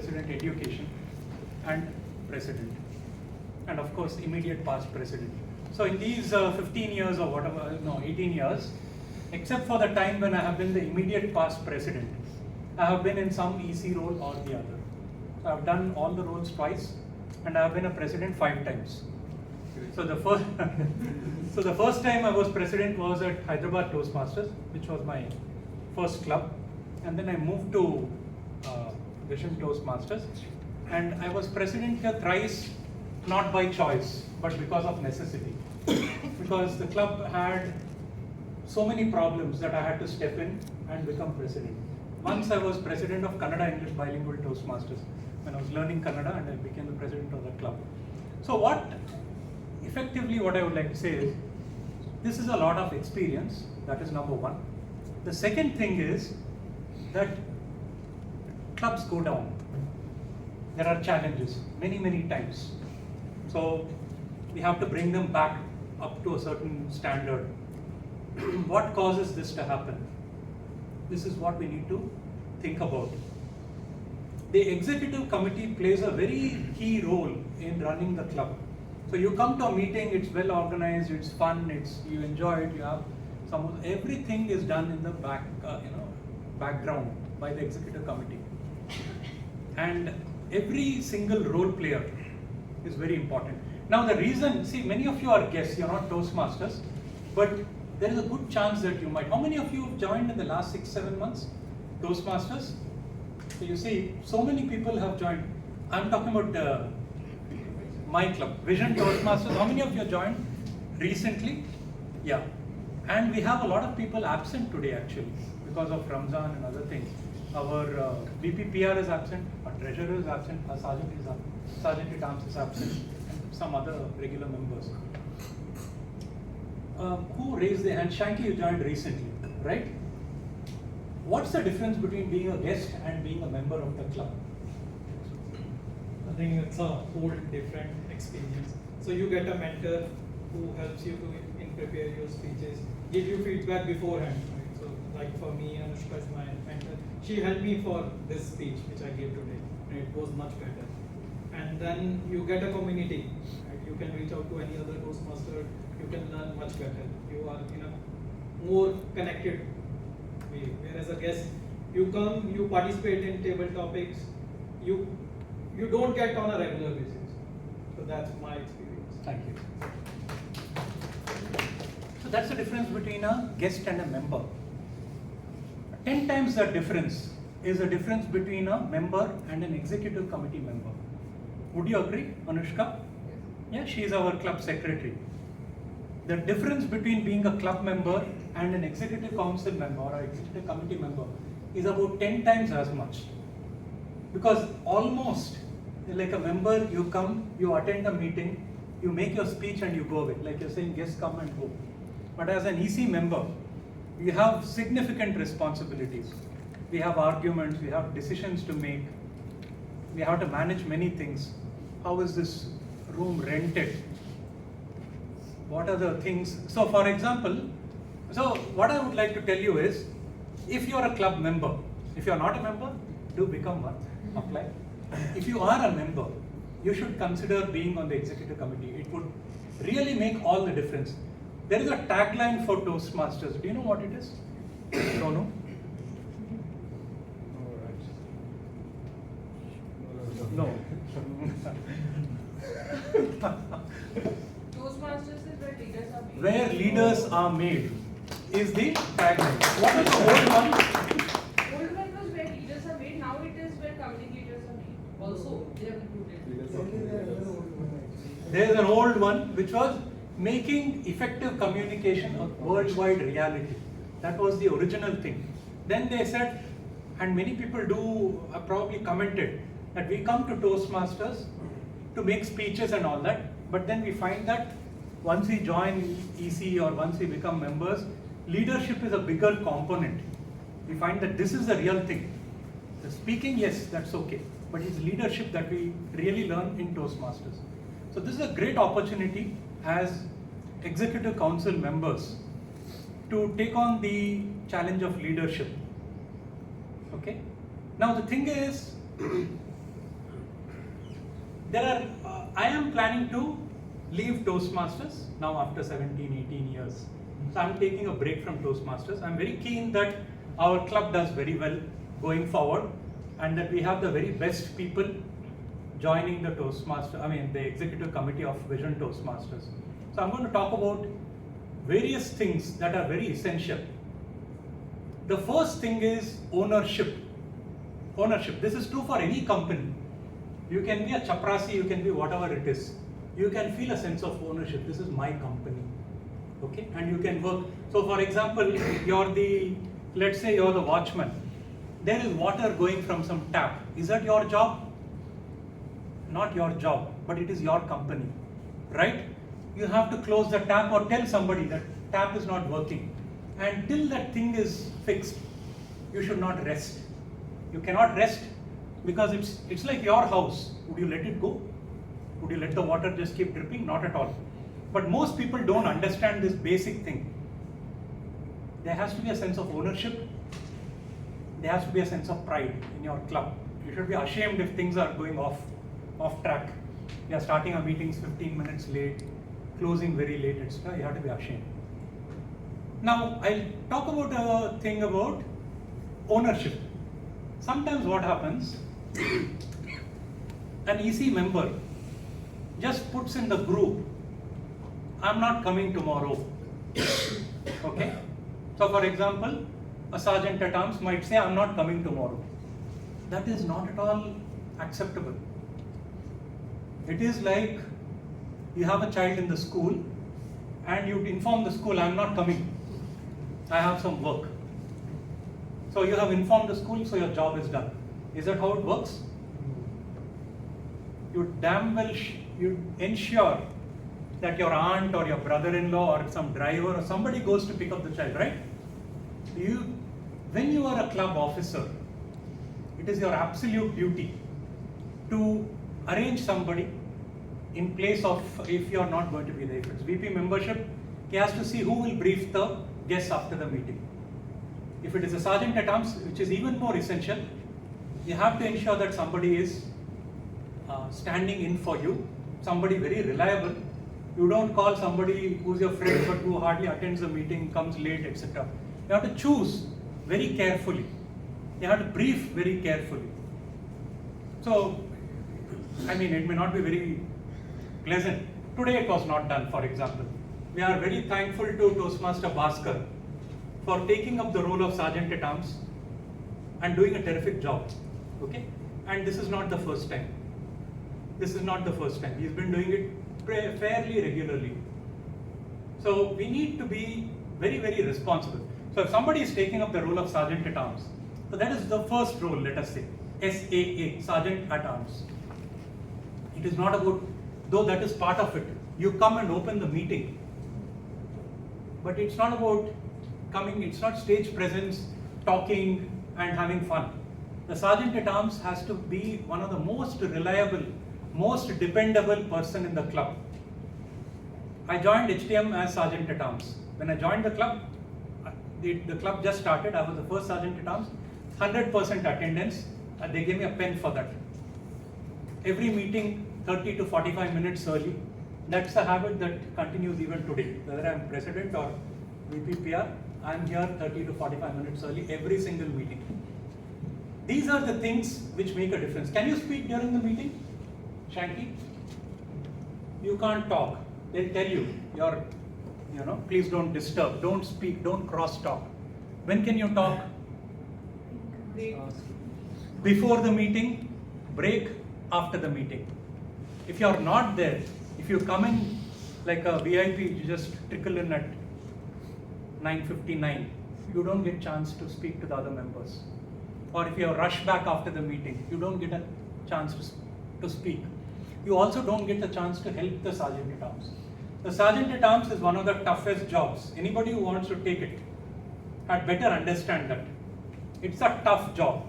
president education, and president, and of course immediate past president. So in these 15 years or whatever, no, 18 years, except for the time when I have been the immediate past president, I have been in some EC role or the other. So I have done all the roles twice, and I have been a president 5 times. So the first, so the first time I was president was at Hyderabad Toastmasters, which was my first club, and then I moved to Vision Toastmasters, and I was president here thrice, not by choice, but because of necessity. Because the club had so many problems that I had to step in and become president. Once I was president of Kannada English Bilingual Toastmasters when I was learning Kannada, and I became the president of the club. So effectively what I would like to say is, this is a lot of experience, that is number one. The second thing is that clubs go down. There are challenges many times. So we have to bring them back up to a certain standard. What causes this to happen? This is what we need to think about. The executive committee plays a very key role in running the club. So you come to a meeting, it's well organized, it's fun, you enjoy it, you have everything is done in the background by the executive committee. And every single role player is very important. Now the reason, see, many of you are guests, you're not Toastmasters, but there is a good chance that you might. How many of you have joined in the last 6-7 months Toastmasters? So you see, so many people have joined. I'm talking about my club, Vision Toastmasters. How many of you joined recently? Yeah. And we have a lot of people absent today actually because of Ramzan and other things. Our BPPR is absent, our treasurer is absent, our sergeant is absent, sergeant at arms is absent, and some other regular members. Who raised their hand? Shanky, you joined recently, right? What's the difference between being a guest and being a member of the club? I think it's a whole different experience. So you get a mentor who helps you to prepare your speeches, give you feedback beforehand. Right? So like for me, Anushka is my mentor. She helped me for this speech which I gave today. And it was much better. And then you get a community. Right? You can reach out to any other Toastmaster. You can learn much better. You are in a more connected way. Whereas a guest, you come, you participate in table topics. You don't get on a regular basis. So that's my experience. Thank you. So that's the difference between a guest and a member. 10 times that difference is the difference between a member and an executive committee member. Would you agree, Anushka? Yeah, she is our club secretary. The difference between being a club member and an executive council member or an executive committee member is about 10 times as much. Because almost like a member, you come, you attend a meeting, you make your speech and you go away. Like you're saying, guests come and go. But as an EC member, you have significant responsibilities. We have arguments, we have decisions to make. We have to manage many things. How is this room rented? What are the things? So for example, so what I would like to tell you is, if you're a club member, if you're not a member, do become one, apply. If you are a member, you should consider being on the executive committee. It would really make all the difference. There is a tagline for Toastmasters. Do you know what it is? Don't know? No. Toastmasters is where leaders are made. Where leaders are made is the tagline. What is the old one? Old one was where leaders are made. Now it is where communicators are made. Also, they have included. There is an old one which was making effective communication a worldwide reality. That was the original thing. Then they said, and many people do probably commented, that we come to Toastmasters to make speeches and all that, but then we find that once we join EC or once we become members, leadership is a bigger component. We find that this is the real thing. The speaking, yes, that's okay, but it's leadership that we really learn in Toastmasters. So this is a great opportunity as executive council members to take on the challenge of leadership. Okay. Now the thing is, am planning to leave Toastmasters now after 17, 18 years. So I'm taking a break from Toastmasters. I'm very keen that our club does very well going forward and that we have the very best people joining the the executive committee of Vision Toastmasters. So I'm going to talk about various things that are very essential. The first thing is ownership. Ownership. This is true for any company. You can be a chaprasi, you can be whatever it is. You can feel a sense of ownership. This is my company. Okay? And you can work. So for example, let's say you're the watchman. There is water going from some tap. Is that your job? Not your job, but it is your company. Right? You have to close the tap or tell somebody that tap is not working. And till that thing is fixed, you should not rest. You cannot rest because it's like your house. Would you let it go? Would you let the water just keep dripping? Not at all. But most people don't understand this basic thing. There has to be a sense of ownership. There has to be a sense of pride in your club. You should be ashamed if things are going off track. You are starting our meetings 15 minutes late, closing very late, etc. You have to be ashamed. Now, I'll talk about a thing about ownership. Sometimes what happens, an EC member just puts in the group, I'm not coming tomorrow. Okay? So for example, a sergeant at arms might say, I'm not coming tomorrow. That is not at all acceptable. It is like you have a child in the school and you inform the school, I'm not coming. I have some work. So you have informed the school, so your job is done. Is that how it works? You damn well you ensure that your aunt or your brother-in-law or some driver or somebody goes to pick up the child, right? When you are a club officer, it is your absolute duty to arrange somebody in place of if you are not going to be there. If it's VP membership, he has to see who will brief the guests after the meeting. If it is a sergeant at arms, which is even more essential, you have to ensure that somebody is standing in for you, somebody very reliable. You don't call somebody who's your friend but who hardly attends the meeting, comes late, etc. You have to choose very carefully. You have to brief very carefully. So, it may not be very pleasant. Today it was not done, for example. We are very thankful to Toastmaster Bhaskar for taking up the role of Sergeant at Arms and doing a terrific job. Okay? And this is not the first time. This is not the first time. He's been doing it fairly regularly. So we need to be very, very responsible. So if somebody is taking up the role of Sergeant at Arms, so that is the first role, let us say, SAA, Sergeant at Arms. It is not about, though that is part of it, you come and open the meeting. But it's not about coming, it's not stage presence, talking and having fun. The Sergeant at Arms has to be one of the most reliable, most dependable person in the club. I joined HTM as Sergeant at Arms. When I joined the club just started, I was the first Sergeant at Arms, 100% attendance, and they gave me a pen for that. Every meeting, 30 to 45 minutes early. That's a habit that continues even today. Whether I'm president or VPPR, I'm here 30 to 45 minutes early every single meeting. These are the things which make a difference. Can you speak during the meeting, Shanky? You can't talk. They'll tell you, please don't disturb, don't speak, don't cross talk. When can you talk? Break. Before the meeting, break after the meeting. If you're not there, if you come in like a VIP, you just trickle in at 9:59, you don't get chance to speak to the other members. Or if you rush back after the meeting, you don't get a chance to speak. You also don't get the chance to help the Sergeant at Arms. The Sergeant at Arms is one of the toughest jobs. Anybody who wants to take it had better understand that. It's a tough job.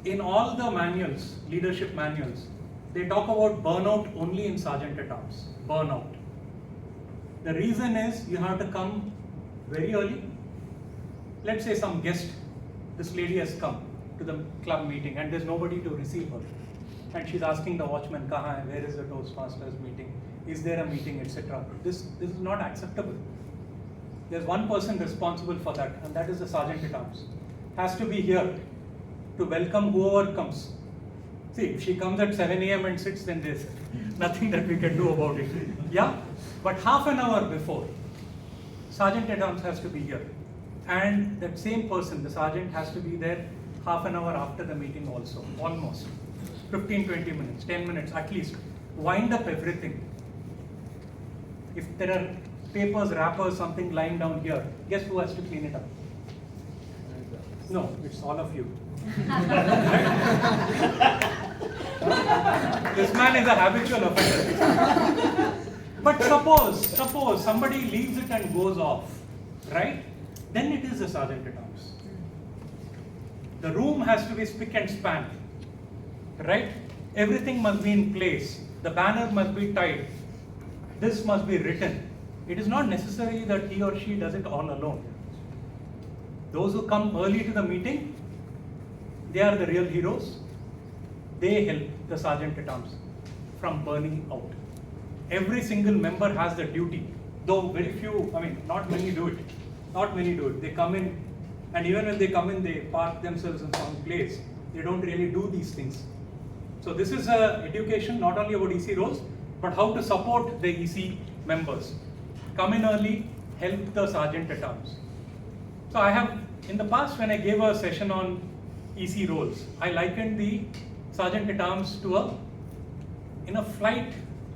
In all the manuals, leadership manuals, they talk about burnout only in Sergeant at Arms. Burnout. The reason is you have to come very early. Let's say some guest, this lady has come to the club meeting and there's nobody to receive her. and she's asking the watchman, "Kahan hai? Where is the Toastmasters meeting? Is there a meeting, etc." This is not acceptable. There's one person responsible for that, and that is the sergeant at arms. Has to be here to welcome whoever comes. See, if she comes at 7 a.m. and sits, then there's nothing that we can do about it. Yeah? But half an hour before, sergeant at arms has to be here. And that same person, the sergeant, has to be there half an hour after the meeting also, almost. 15-20 minutes, 10 minutes at least. Wind up everything. If there are papers, wrappers, something lying down here, guess who has to clean it up? No, it's all of you. This man is a habitual offender. But suppose somebody leaves it and goes off, right? Then it is the sergeant at arms. The room has to be spick and span, right? Everything must be in place. The banner must be tied. This must be written. It is not necessary that he or she does it all alone. Those who come early to the meeting, they are the real heroes. They help the sergeant at arms from burning out. Every single member has the duty, though very few, not many do it. Not many do it. They come in, and even when they come in, they park themselves in some place. They don't really do these things. So this is education not only about EC roles, but how to support the EC members. Come in early, help the sergeant at arms. So I have, in the past when I gave a session on EC roles, I likened the sergeant at arms to in a flight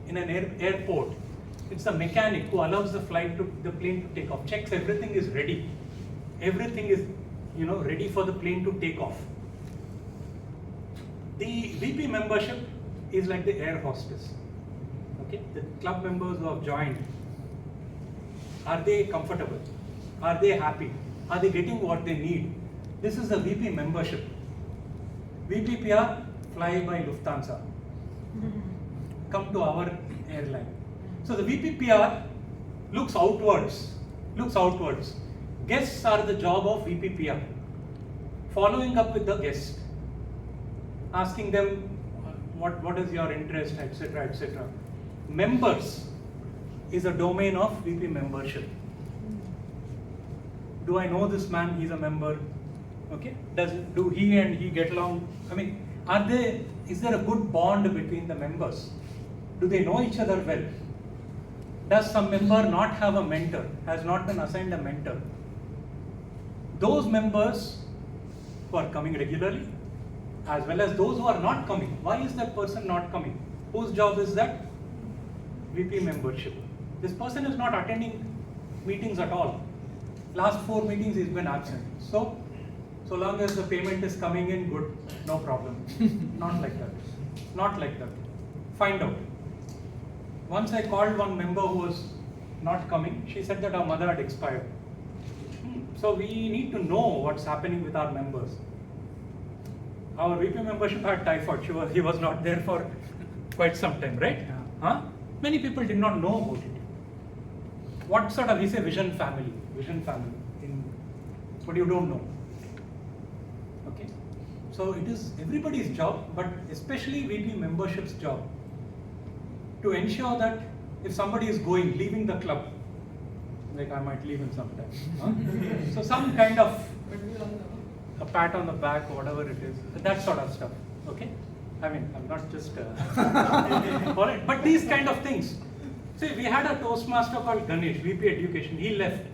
in an airport. It's the mechanic who allows the plane to take off, checks everything is ready. Everything is, ready for the plane to take off. The VP membership is like the air hostess. Okay, the club members who have joined, are they comfortable? Are they happy? Are they getting what they need? This is the VP membership. VPPR, fly by Lufthansa. Come to our airline. So the VPPR looks outwards. Guests are the job of VPPR. Following up with the guest, asking them what is your interest, etc., etc. Members is a domain of VP membership. Do I know this man? He's a member. Okay. Do he and he get along? Is there a good bond between the members? Do they know each other well? Does some member not have a mentor? Has not been assigned a mentor? Those members who are coming regularly, as well as those who are not coming. Why is that person not coming? Whose job is that? VP membership. This person is not attending meetings at all. Last 4 meetings he's been absent. So long as the payment is coming in, good, no problem. Not like that. Not like that. Find out. Once I called one member who was not coming. She said that her mother had expired. So we need to know what's happening with our members. Our VP membership had typhoid. He was not there for quite some time, right? Yeah. Huh? Many people did not know about it. What sort of, we say vision family. But you don't know. Okay? So it is everybody's job, but especially VP membership's job to ensure that if somebody is leaving the club, like I might leave in some time. Huh? So some kind of a pat on the back or whatever it is, that sort of stuff. Okay? I'm not just alright, but these kind of things. See, we had a Toastmaster called Ganesh, VP Education. He left.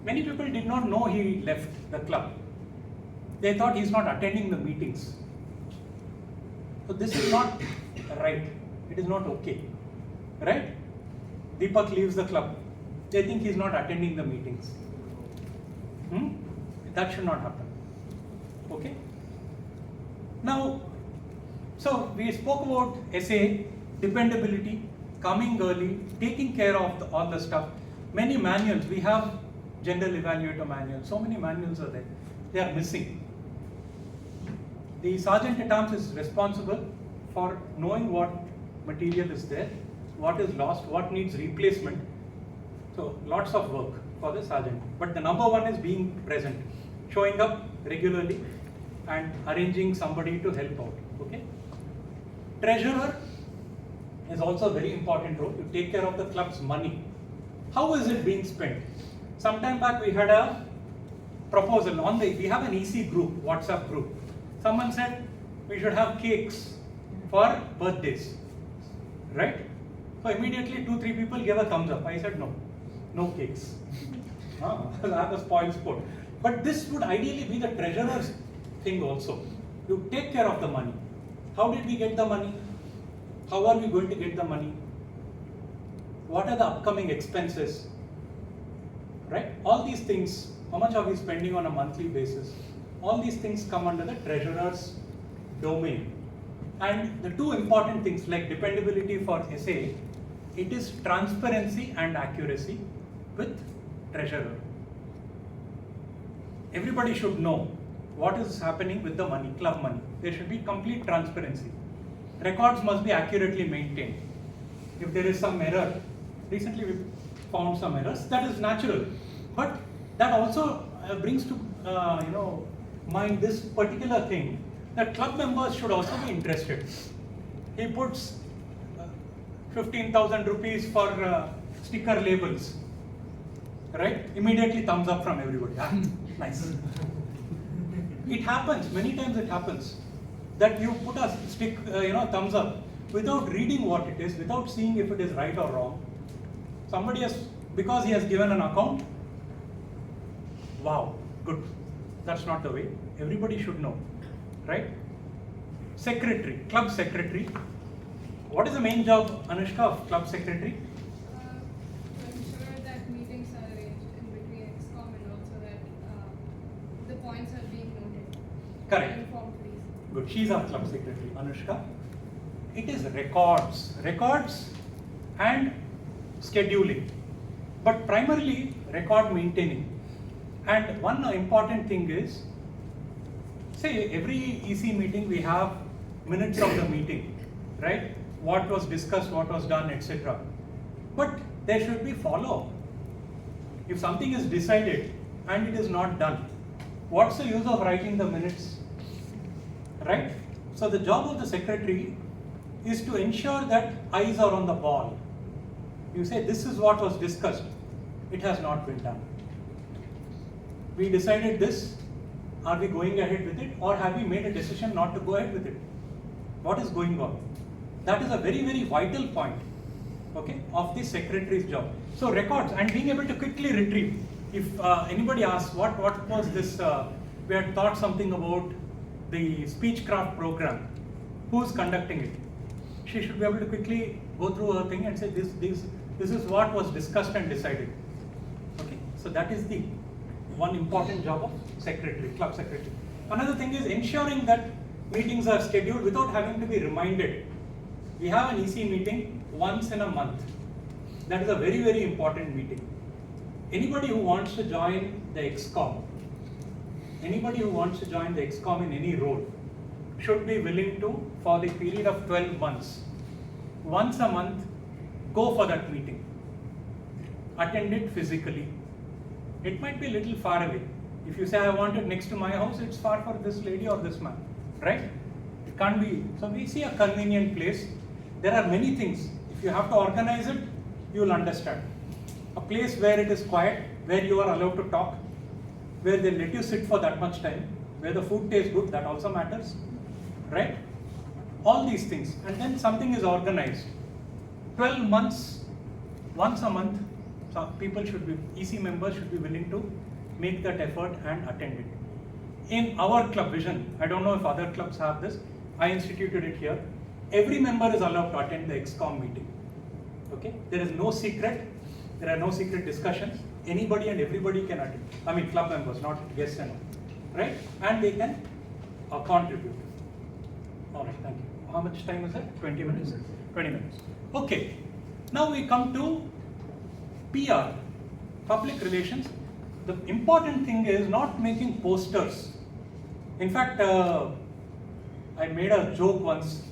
Many people did not know he left the club. They thought he's not attending the meetings. So this is not right. It is not okay. Right? Deepak leaves the club. They think he's not attending the meetings. That should not happen. Okay? Now, so we spoke about SA, dependability, coming early, taking care of all the stuff. Many manuals, we have general evaluator manuals, so many manuals are there. They are missing. The sergeant at arms is responsible for knowing what material is there, what is lost, what needs replacement. So lots of work for the sergeant. But the number one is being present, showing up regularly and arranging somebody to help out. Okay? Treasurer is also a very important role. You take care of the club's money. How is it being spent? Sometime back we had a proposal we have an EC group, WhatsApp group. Someone said we should have cakes for birthdays, right? So immediately 2-3 people gave a thumbs up. I said no cakes. That was spoil sport. But this would ideally be the treasurer's thing also. You take care of the money. How did we get the money? How are we going to get the money? What are the upcoming expenses? Right? All these things, how much are we spending on a monthly basis? All these things come under the treasurer's domain. And the two important things like dependability for SA, it is transparency and accuracy with treasurer. Everybody should know what is happening with the money, club money. There should be complete transparency. Records must be accurately maintained. If there is some error, recently we found some errors, that is natural. But that also brings to mind this particular thing, that club members should also be interested. He puts 15,000 rupees for sticker labels, right? Immediately thumbs up from everybody. Nice. It happens, many times it happens, that you put a thumbs up without reading what it is, without seeing if it is right or wrong. Somebody has, because he has given an account, wow, good. That's not the way. Everybody should know, right? Secretary, club secretary. What is the main job, Anushka, of club secretary? To ensure that meetings are arranged in between EXCOM and also that the points are being noted. Correct. And informed please. Good. She's our club secretary, Anushka. It is records and scheduling, but primarily record maintaining. And one important thing is, say every EC meeting we have minutes of the meeting, right? What was discussed, what was done, etc. But there should be follow-up. If something is decided and it is not done, what's the use of writing the minutes, right? So the job of the secretary is to ensure that eyes are on the ball. You say this is what was discussed, it has not been done. We decided this, are we going ahead with it, or have we made a decision not to go ahead with it? What is going on? That is a very, very vital point, okay, of the secretary's job. So records and being able to quickly retrieve. If anybody asks what was this, we had thought something about the speechcraft program, who's conducting it? She should be able to quickly go through her thing and say this is what was discussed and decided. Okay, so that is the one important job of secretary, club secretary. Another thing is ensuring that meetings are scheduled without having to be reminded. We have an EC meeting once in a month. That is a very, very important meeting. Anybody who wants to join the EXCOM, in any role, should be willing to, for the period of 12 months, once a month, go for that meeting. Attend it physically. It might be a little far away. If you say I want it next to my house, it's far for this lady or this man, right? It can't be. So we see a convenient place. There are many things. If you have to organize it, you will understand. A place where it is quiet, where you are allowed to talk, where they let you sit for that much time, where the food tastes good, that also matters, right? All these things. And then something is organized. 12 months, once a month, so people should be, EC members should be willing to make that effort and attend it. In our club vision, I don't know if other clubs have this, I instituted it here. Every member is allowed to attend the EXCOM meeting. Okay? There is no secret, there are no secret discussions. Anybody and everybody can attend. I mean club members, not guests and all. Right? And they can contribute. Alright, thank you. How much time is it? 20 minutes? 20 minutes. Okay. Now we come to PR, public relations. The important thing is not making posters. In fact, I made a joke once.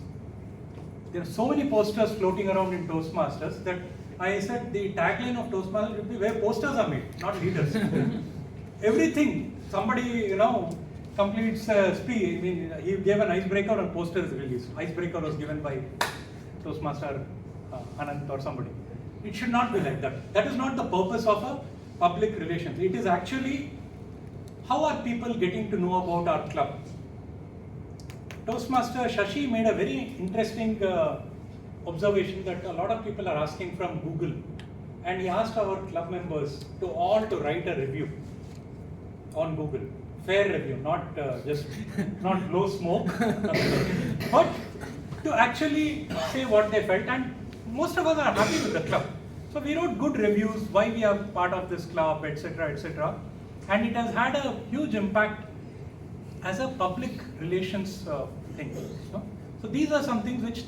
There are so many posters floating around in Toastmasters that I said the tagline of Toastmasters should be where posters are made, not leaders. Everything, somebody, completes speech. I mean, he gave an icebreaker and poster is released. Icebreaker was given by Toastmaster Anant or somebody. It should not be like that. That is not the purpose of a public relations. It is actually how are people getting to know about our club. Toastmaster Shashi made a very interesting observation that a lot of people are asking from Google, and he asked our club members to write a review on Google, fair review, not just not blow smoke, but to actually say what they felt, and most of us are happy with the club. So we wrote good reviews, why we are part of this club, etc., etc., and it has had a huge impact as a public relations thing. No? So these are some things which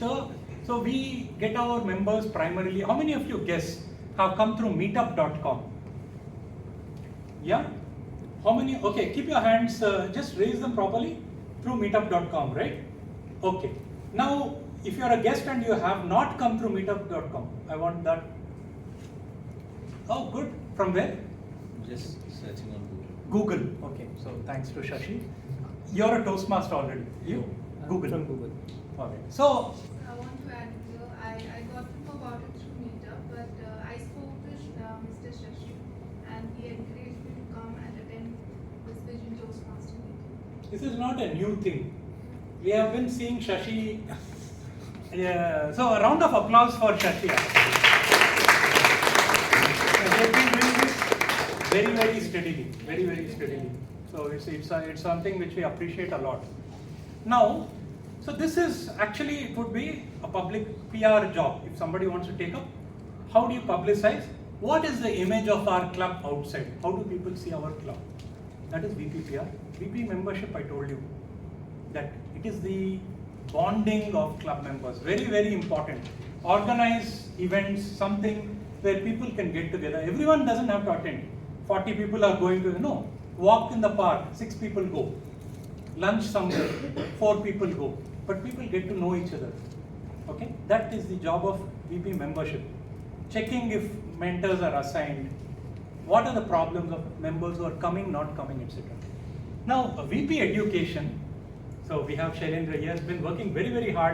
so we get our members primarily. How many of you guess have come through meetup.com? Yeah? How many? Okay, keep your hands, just raise them properly through meetup.com, right? Okay. Now, if you are a guest and you have not come through meetup.com, I want that. Oh, good. From where? Just searching on Google. Okay, so thanks to Shashi. You're a Toastmaster already. You? Google. From Google. Okay. So, I want to add here, I got to know about it through Meetup, but I spoke with Mr. Shashi and he encouraged me to come and attend this Vision Toastmaster meeting. this is not a new thing. We have been seeing Shashi. So, a round of applause for Shashi. They've been doing this very, very steadily. Very, very steadily. So, it's something which we appreciate a lot. Now, so this is actually, it would be a public PR job. If somebody wants to take up, how do you publicize? What is the image of our club outside? How do people see our club? That is VPPR. VP membership, I told you that it is the bonding of club members. Very, very important. Organize events, something where people can get together. Everyone doesn't have to attend. 40 people are going to, walk in the park, 6 people go. Lunch somewhere, 4 people go. But people get to know each other. Okay? That is the job of VP membership. Checking if mentors are assigned. What are the problems of members who are coming, not coming, etc. Now, VP education. So we have Shailendra. He has been working very, very hard